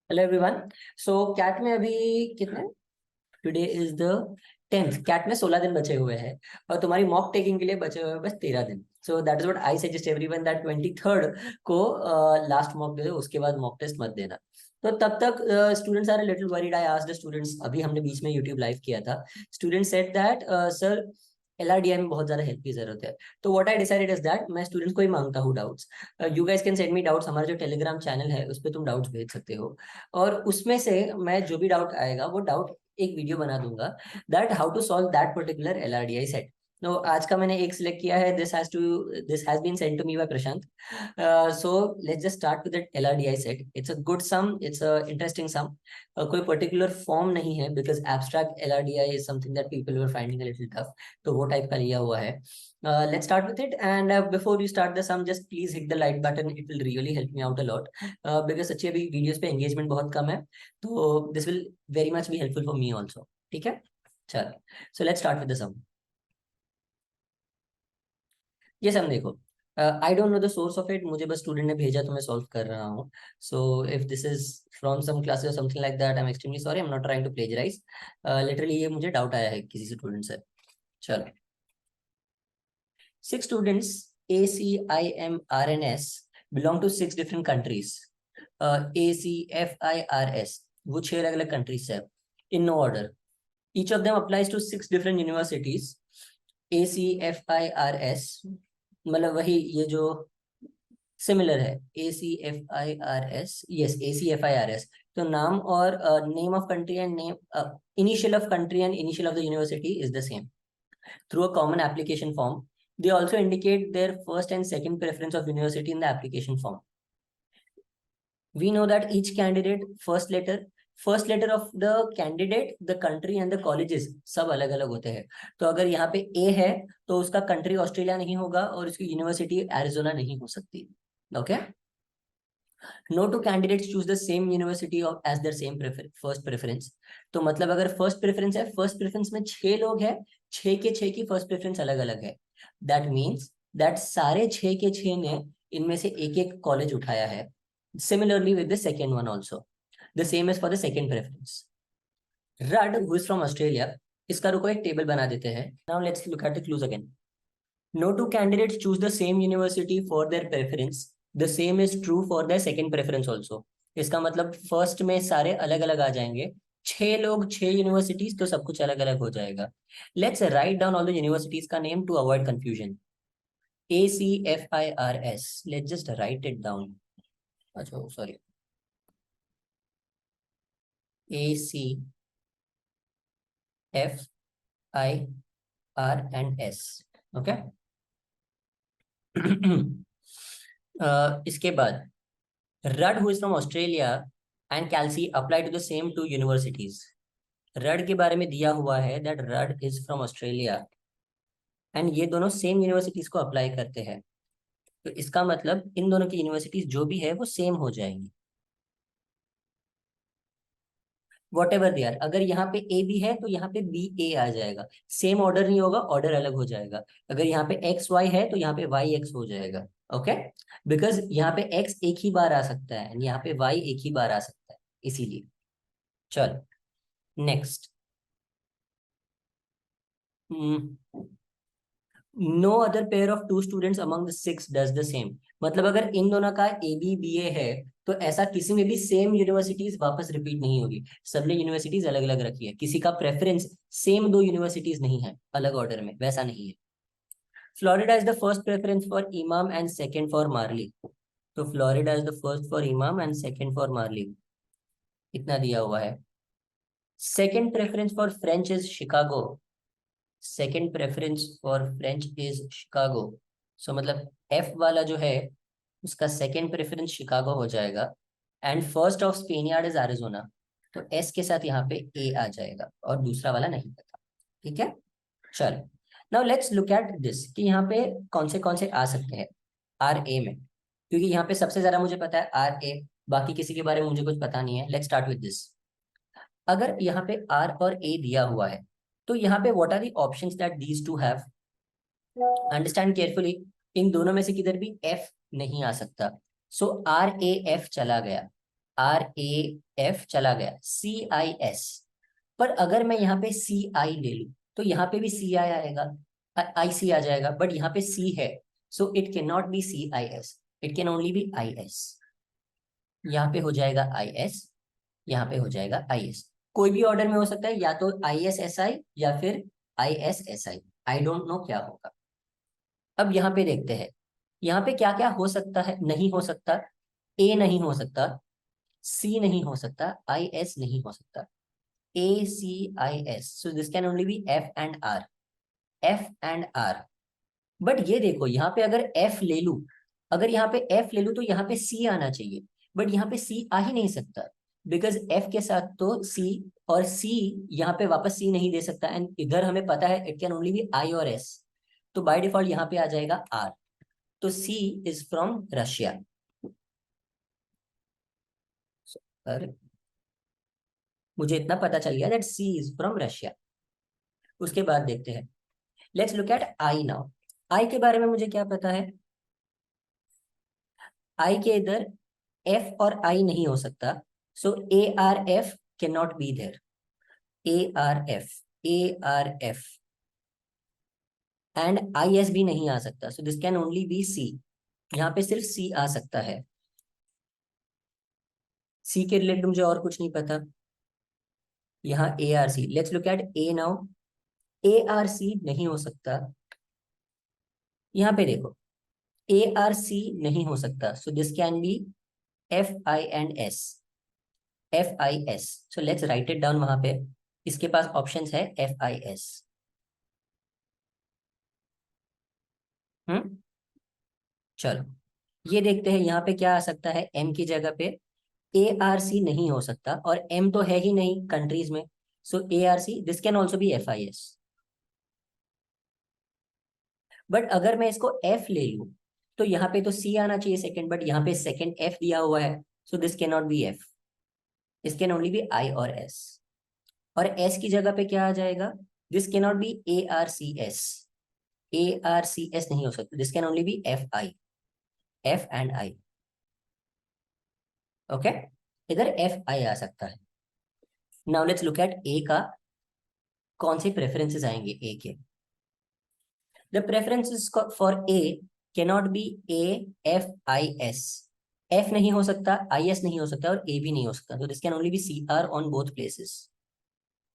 Hello everyone. सो cat में अभी कितने, today is the 10th। Cat में 16 दिन बचे हुए हैं और तुम्हारी मॉक टेकिंग के लिए बचे हुए हैं बस 13 दिन। So that is what I suggest everyone that 23rd को लास्ट मॉक दे दो, उसके बाद मॉक टेस्ट मत देना। तो तब तक students are little worried. I asked the students, अभी हमने बीच में यूट्यूब लाइव किया था। Student said that sir LRDI में बहुत ज्यादा हेल्प की जरूरत है। तो what I decided is that मैं स्टूडेंट्स को ही मांगता हूँ doubts. You guys can send me doubts. हमारा जो टेलीग्राम चैनल है उस पर तुम डाउट्स भेज सकते हो और उसमें से मैं जो भी डाउट आएगा वो डाउट एक वीडियो बना दूंगा, that how to solve that particular LRDI set. तो आज का मैंने एक सिलेक्ट किया है। This has been send to me by Prashant. So let's just start with the LRDI set. It's a good sum, it's a interesting sum. कोई particular form नहीं है because abstract LRDI is something that people were finding a little tough. तो वो type का लिया हुआ है। Let's start with it, and before you start the sum, just please hit the like button. It will really help me out a lot, because अच्छी अभी videos पे engagement बहुत कम है। तो this will very much be helpful for me also. ठीक है, चलो। So let's start with the sum. ये सम देखो, I don't know the source of it, मुझे बस स्टूडेंट ने भेजा तो मैं सॉल्व कर रहा हूँ। So if this is from some classes something like that, I am extremely sorry, I am not trying to plagiarise. Literally ये मुझे डाउट आया है किसी स्टूडेंट से। चलो, 6 students ACIMRNS belong to 6 different countries. ACFIRS वो 6 अलग-अलग countries है in no order. Each of them applies to 6 different universities. ACFIRS मतलब वही ये जो सिमिलर है ACFIRS, यस ACFIRS। तो नाम और name of country and name, initial of country and initial of the university is the same through a common application form. They also indicate their first and second preference of university in the application form. We know that each candidate first letter of the candidate, the country and the colleges सब अलग अलग होते हैं। तो अगर यहाँ पे A है तो उसका कंट्री ऑस्ट्रेलिया नहीं होगा और उसकी यूनिवर्सिटी एरिजोना नहीं हो सकती। Okay, no two candidates choose the same university of as their same first preference. तो मतलब अगर फर्स्ट प्रेफरेंस है, फर्स्ट प्रेफरेंस में 6 लोग हैं, 6 के 6 की फर्स्ट प्रेफरेंस अलग अलग है। दैट मीन्स दैट सारे 6 के 6 ने इनमें से एक एक कॉलेज उठाया है। Similarly with the second one also the same is for the second preference. Rudd who is from Australia, इसका रुको एक टेबल बना देते हैं। Now let's look at the clues again. No two candidates choose the same university for their preference. The same is true for their second preference also. इसका मतलब first में सारे अलग अलग आ जाएंगे। 6 लोग 6 यूनिवर्सिटीज, तो सब कुछ अलग अलग हो जाएगा। Let's write down all the universities का name to avoid confusion. ACFIRS, let's just write it down. अच्छा सॉरी, ACFIRS, ओके। इसके बाद Rudd who is from Australia and Kelsey apply to the same 2 universities. Rudd के बारे में दिया हुआ है that Rudd is from Australia and ये दोनों सेम यूनिवर्सिटीज को अप्लाई करते हैं। तो इसका मतलब इन दोनों की यूनिवर्सिटीज जो भी है वो सेम हो जाएंगी। वॉट एवर दे आर, अगर यहाँ पे ए बी है तो यहाँ पे बी ए आ जाएगा। सेम ऑर्डर नहीं होगा, ऑर्डर अलग हो जाएगा। अगर यहाँ पे एक्स वाई है तो यहाँ पे वाई एक्स हो जाएगा। ओके, बिकॉज यहाँ पे एक्स एक ही बार आ सकता है, यहाँ पे वाई एक ही बार आ सकता है, इसीलिए। चलो next. No other pair of 2 students among the 6 does the same. मतलब अगर इन दोनों का ए बी बी ए है तो ऐसा किसी में भी सेम यूनिवर्सिटीज वापस रिपीट नहीं होगी। सबने यूनिवर्सिटीज अलग अलग रखी है, किसी का प्रेफरेंस सेम 2 यूनिवर्सिटीज नहीं है अलग ऑर्डर में, वैसा नहीं है। Florida is the first preference for Imam and second for Marley. तो Florida is the first for Imam and second for Marley, इतना दिया हुआ है। Second preference for French is Chicago. Second preference for French is Chicago. So मतलब F वाला जो है उसका सेकेंड प्रेफरेंस शिकागो हो जाएगा and first of Spaniard is Arizona. तो एस के साथ यहाँ पे ए आ जाएगा और दूसरा वाला नहीं पता। ठीक है, चलो। Now let's look at this कि यहाँ पे कौन से आ सकते हैं आर ए में, क्योंकि यहाँ पे सबसे ज्यादा मुझे पता है आर ए, बाकी किसी के बारे में मुझे कुछ पता नहीं है। Let's start with this. अगर यहाँ पे आर और ए दिया हुआ है तो यहाँ पे what are the options that these two have. Understand carefully, इन दोनों में से किधर भी एफ नहीं आ सकता। सो आर ए एफ चला गया। RAF चला गया, CIS। पर अगर मैं यहाँ पे CI ले लूं तो यहाँ पे भी CI आएगा, IC आ जाएगा, बट यहाँ पे C है, so it can not be CIS, it can only be IS। यहाँ पे हो जाएगा IS, यहाँ पे हो जाएगा IS। कोई भी ऑर्डर में हो सकता है, या तो ISSI या फिर ISSI, आई डोंट नो क्या होगा। अब यहाँ पे देखते हैं, यहाँ पे क्या क्या हो सकता है, नहीं हो सकता। A नहीं हो सकता, C नहीं हो सकता, IS नहीं हो सकता, ACIS, so this can only be F and R, F and R। But ये देखो यहाँ पे अगर F ले लूं, अगर यहाँ पे F ले लूं तो यहाँ पे C आना चाहिए, बट यहाँ पे C आ ही नहीं सकता, बिकॉज F के साथ तो C, और C यहाँ पे वापस C नहीं दे सकता, एंड इधर हमें पता है it can only be I और S, तो बाय डिफॉल्ट यहाँ पे आ जाएगा R। तो C इज फ्रॉम रशिया। पर मुझे इतना पता चल गया that C is from Russia. उसके बाद देखते हैं, let's look eight I now. I के बारे में मुझे क्या पता है, I के इधर F और I नहीं हो सकता, so ARF can not be there, ARF, ARF and IS भी नहीं आ सकता, so this can only be C। यहाँ पे सिर्फ C आ सकता है, C के रिलेटेड मुझे और कुछ नहीं पता। यहाँ ARC, let's look at A now. ARC नहीं हो सकता, यहाँ पे देखो ARC नहीं हो सकता, so this can be FI and S, FIS। So let's write it down, वहां पे इसके पास ऑप्शंस है FIS। चलो ये देखते हैं यहाँ पे क्या आ सकता है, M की जगह पे ARC नहीं हो सकता, और M तो है ही नहीं कंट्रीज में, सो ARC, this can also be FIS। But अगर मैं इसको F ले लूं तो यहाँ पे तो C आना चाहिए सेकंड, बट यहाँ पे सेकंड F दिया हुआ है, so this can not be F, this can only be I और S। और S की जगह पे क्या आ जाएगा, this can not be ARCS, ARCS नहीं हो सकता, this can only be FI, F and I। Okay, इधर FI आ सकता है। Now let's look at A का, कौन से प्रेफरेंसेस आएंगे A के। The preferences for A cannot be AFIS, F नहीं हो सकता, IS नहीं हो सकता, और A भी नहीं हो सकता, तो this can only be CR on both places,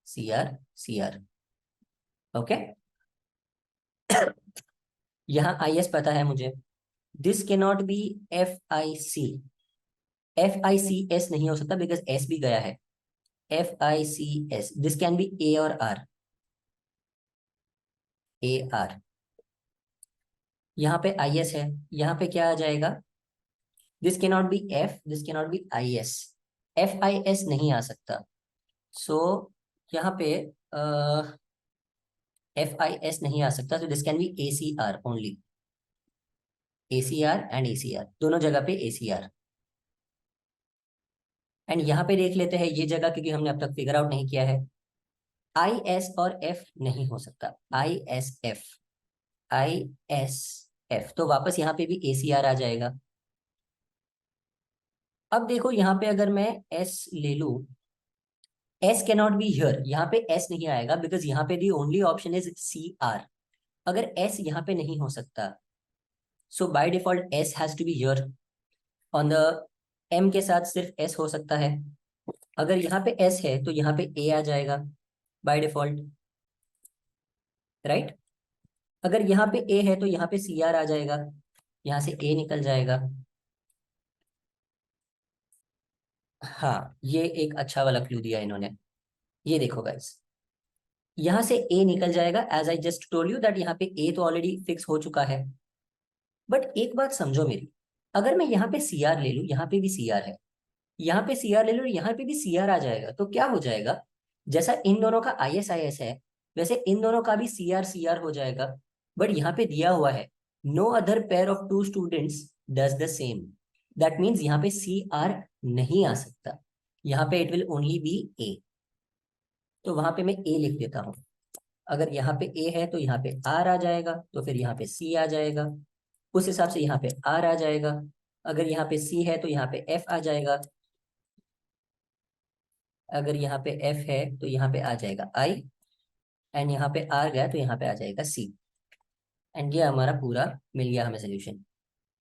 CR, CR। Okay, यहाँ IS पता है मुझे, this cannot be FIC, FICS नहीं हो सकता बिकॉज S भी गया है, FICS, this can be A और R, AR। यहाँ पे IS है, यहाँ पे क्या आ जाएगा, दिस के नॉट बी F, दिस के नॉट बी IS, FIS नहीं आ सकता, सो यहाँ पे FIS नहीं आ सकता, तो this can be ACR only, ACR and ACR, दोनों जगह पे ACR। एंड यहाँ पे देख लेते हैं ये जगह, क्योंकि हमने अब तक फिगर आउट नहीं किया है, IS और F नहीं हो सकता, ISF, ISF, तो वापस यहाँ पे भी ACR आ जाएगा। अब देखो यहाँ पे अगर मैं S ले लूं, S कैनॉट बी हियर, यहाँ पे S नहीं आएगा बिकॉज यहाँ पे the only option is CR। अगर S यहाँ पे नहीं हो सकता, so by default S has to be here on the, M के साथ सिर्फ S हो सकता है। अगर यहाँ पे S है तो यहाँ पे A आ जाएगा बाय डिफॉल्ट, राइट। अगर यहाँ पे A है तो यहाँ पे CR आ जाएगा, यहाँ से A निकल जाएगा। हाँ, ये एक अच्छा वाला क्लू दिया इन्होंने, ये देखो गाइस, यहाँ से A निकल जाएगा, as I just told you that यहाँ पे A तो ऑलरेडी फिक्स हो चुका है। बट एक बात समझो मेरी, अगर मैं यहाँ पे CR ले लूँ, यहाँ पे भी CR है, यहाँ पे CR ले लूँ, यहाँ पे भी CR आ जाएगा, तो क्या हो जाएगा, जैसा इन दोनों का ISIS है वैसे इन दोनों का भी CR हो जाएगा। बट यहाँ पे दिया हुआ है no other pair of two students does the same, that means यहाँ पे CR नहीं आ सकता, यहाँ पे it will only be A। तो वहां पे मैं A लिख देता हूँ। अगर यहाँ पे A है तो यहाँ पे R आ जाएगा, तो फिर यहाँ पे C आ जाएगा, उस हिसाब से यहाँ पे R आ जाएगा। अगर यहाँ पे C है तो यहाँ पे F आ जाएगा, अगर यहाँ पे F है तो यहाँ पे आ जाएगा I, एंड यहाँ पे R गया तो यहाँ पे आ जाएगा C, एंड ये हमारा पूरा मिल गया हमें solution.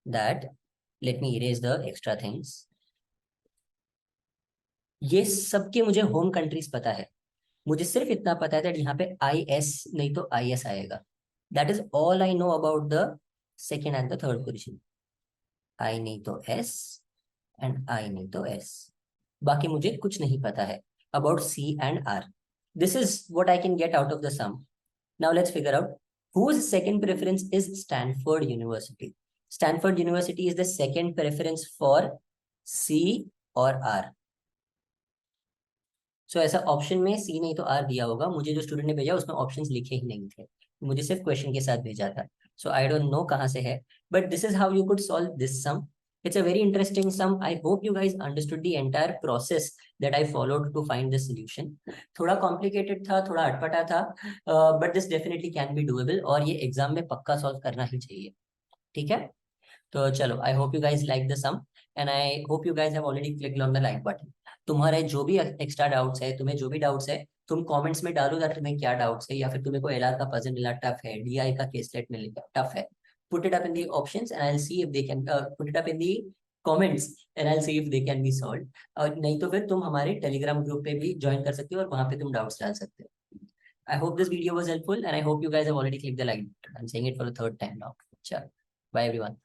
That, let me erase the extra things. ये सबके मुझे होम कंट्रीज पता है, मुझे सिर्फ इतना पता है दैट यहाँ पे IS नहीं तो IS आएगा। That is all I know about the second and the third position. I नहीं तो S एंड I नहीं तो S। बाकी मुझे कुछ नहीं पता है about C and R। This is what I can get out of the sum. Now let's figure out whose second preference is Stanford University. Stanford University is the second preference for C और R. सो ऐसा option में सी नहीं तो are दिया होगा, मुझे जो student ने भेजा उसमें ऑप्शंस लिखे ही नहीं थे, मुझे सिर्फ क्वेश्चन के साथ भेजा था। सो आई डोंट नो कहाँ से है, but this is how you could solve this sum. It's a very interesting sum. I hope you guys understood the entire process that I followed to find this solution. थोड़ा complicated था, थोड़ा अटपटा था, but this definitely can be doable, और ये exam में पक्का solve करना ही चाहिए। ठीक है, तो चलो, I hope you guys like the sum, and I hope you guys have already clicked on the like button. तुम्हारे जो भी एक्स्ट्रा डाउट्स है, तुम्हें जो भी डाउट्स है, तुम कमेंट्स में डालो दैट तुम्हें क्या डाउट्स है, या फिर तुम्हें को एलआर का पजल मिला टफ है, डीआई का केसलेट मिला टफ है, put it up in the options and I will see if they can, put it up in the comments and I will see if they can be solved. और नहीं तो फिर तुम हमारे Telegram group पे भी join कर सकते हो और वहां पे तुम डाउट्स डाल सकते हो। I hope this video was helpful and I hope you guys have already click the like button. I am saying it for the third time now. चलो, बाय एवरीवन।